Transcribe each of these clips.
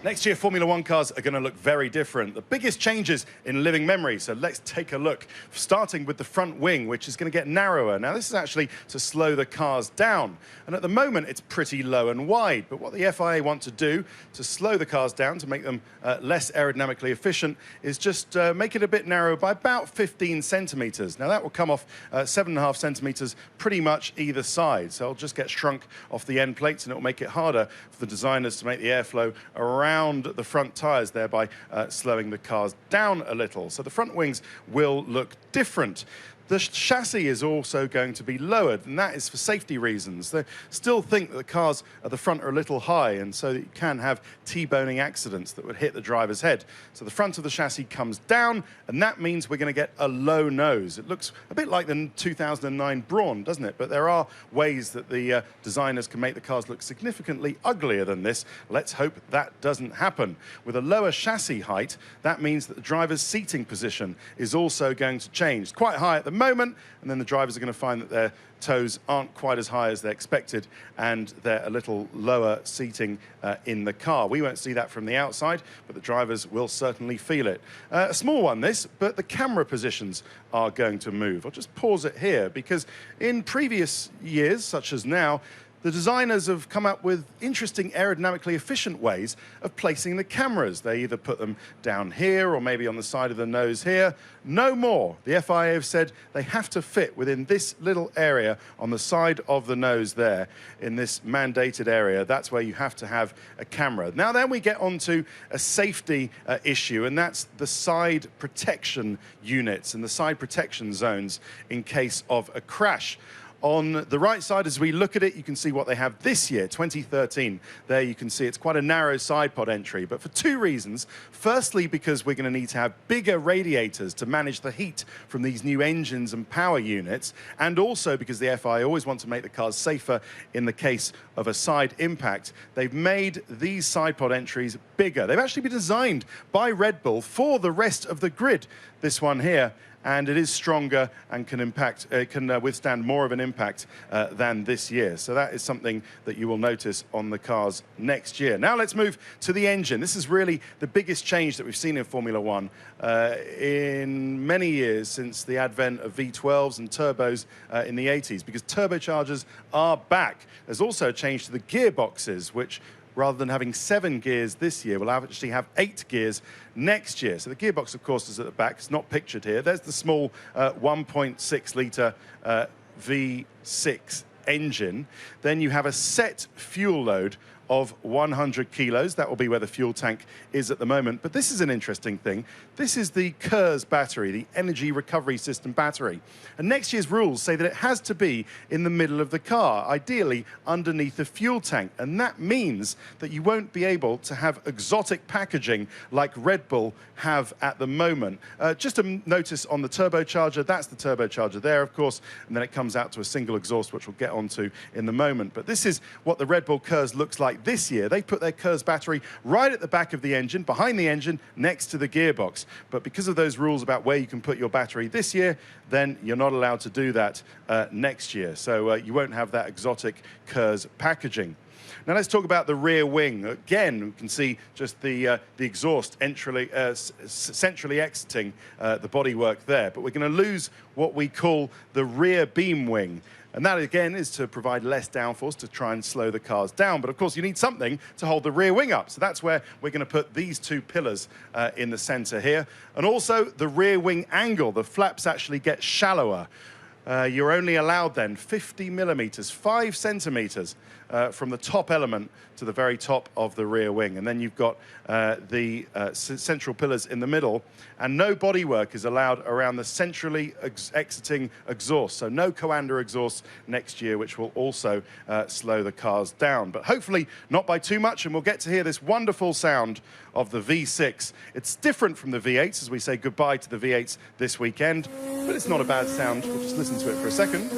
Next year, Formula One cars are going to look very different. The biggest changes in living memory. So let's take a look, starting with the front wing, which is going to get narrower. Now, this is actually to slow the cars down. And at the moment, it's pretty low and wide. But what the FIA want to do to slow the cars down, to make them less aerodynamically efficient, is just make it a bit narrower by about 15 centimetres. Now, that will come off 7.5 centimetres pretty much either side. So it'll just get shrunk off the end plates, and it will make it harder for the designers to make the airflow around the front tyres, thereby slowing the cars down a little. So the front wings will look different. The chassis is also going to be lowered, and that is for safety reasons. They still think that the cars at the front are a little high, and so that you can have T-boning accidents that would hit the driver's head. So the front of the chassis comes down, and that means we're going to get a low nose. It looks a bit like the 2009 Brawn, doesn't it? But there are ways that the designers can make the cars look significantly uglier than this. Let's hope that doesn't happen. With a lower chassis height, that means that the driver's seating position is also going to change. It's quite high at the moment, and then the drivers are going to find that their toes aren't quite as high as they expected, and they're a little lower seating in the car. We won't see that from the outside, but the drivers will certainly feel it. A small one, this, but the camera positions are going to move. I'll just pause it here, because in previous years, such as now, the designers have come up with interesting aerodynamically efficient ways of placing the cameras. They either put them down here or maybe on the side of the nose here. No more. The FIA have said they have to fit within this little area on the side of the nose there, in this mandated area. That's where you have to have a camera. Now then we get onto a safety issue, and that's the side protection units and the side protection zones in case of a crash. On the right side, as we look at it, you can see what they have this year, 2013. There you can see it's quite a narrow side pod entry, but for two reasons. Firstly, because we're going to need to have bigger radiators to manage the heat from these new engines and power units, and also because the FIA always want to make the cars safer in the case of a side impact. They've made these side pod entries bigger. They've actually been designed by Red Bull for the rest of the grid, this one here. And it is stronger and can withstand more of an impact than this year. So that is something that you will notice on the cars next year. Now let's move to the engine. This is really the biggest change that we've seen in Formula One in many years since the advent of V12s and turbos in the 80s, because turbochargers are back. There's also a change to the gearboxes, which rather than having 7 gears this year, we'll actually have 8 gears next year. So the gearbox, of course, is at the back. It's not pictured here. There's the small 1.6-litre V6 engine. Then you have a set fuel load of 100 kilos. That will be where the fuel tank is at the moment. But this is an interesting thing. This is the KERS battery, the Energy Recovery System battery. And next year's rules say that it has to be in the middle of the car, ideally underneath the fuel tank. And that means that you won't be able to have exotic packaging like Red Bull have at the moment. Just a notice on the turbocharger, that's the turbocharger there, of course, and then it comes out to a single exhaust, which we'll get onto in the moment. But this is what the Red Bull KERS looks like this year. They've put their KERS battery right at the back of the engine, behind the engine, next to the gearbox. But because of those rules about where you can put your battery this year, then you're not allowed to do that next year. So you won't have that exotic KERS packaging. Now let's talk about the rear wing. Again, we can see just the exhaust centrally exiting the bodywork there. But we're going to lose what we call the rear beam wing. And that, again, is to provide less downforce to try and slow the cars down. But, of course, you need something to hold the rear wing up. So that's where we're going to put these two pillars in the center here. And also the rear wing angle. The flaps actually get shallower. You're only allowed then 50 millimeters, 5 centimeters from the top element to the very top of the rear wing. And then you've got the central pillars in the middle, and no bodywork is allowed around the centrally exiting exhaust. So no Coanda exhaust next year, which will also slow the cars down. But hopefully not by too much, and we'll get to hear this wonderful sound of the V6. It's different from the V8s, as we say goodbye to the V8s this weekend, but it's not a bad sound. We'll just listen to it for a second.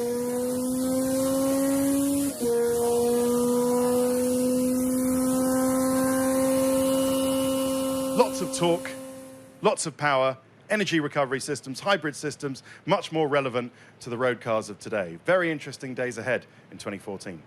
Lots of torque, lots of power, energy recovery systems, hybrid systems, much more relevant to the road cars of today. Very interesting days ahead in 2014.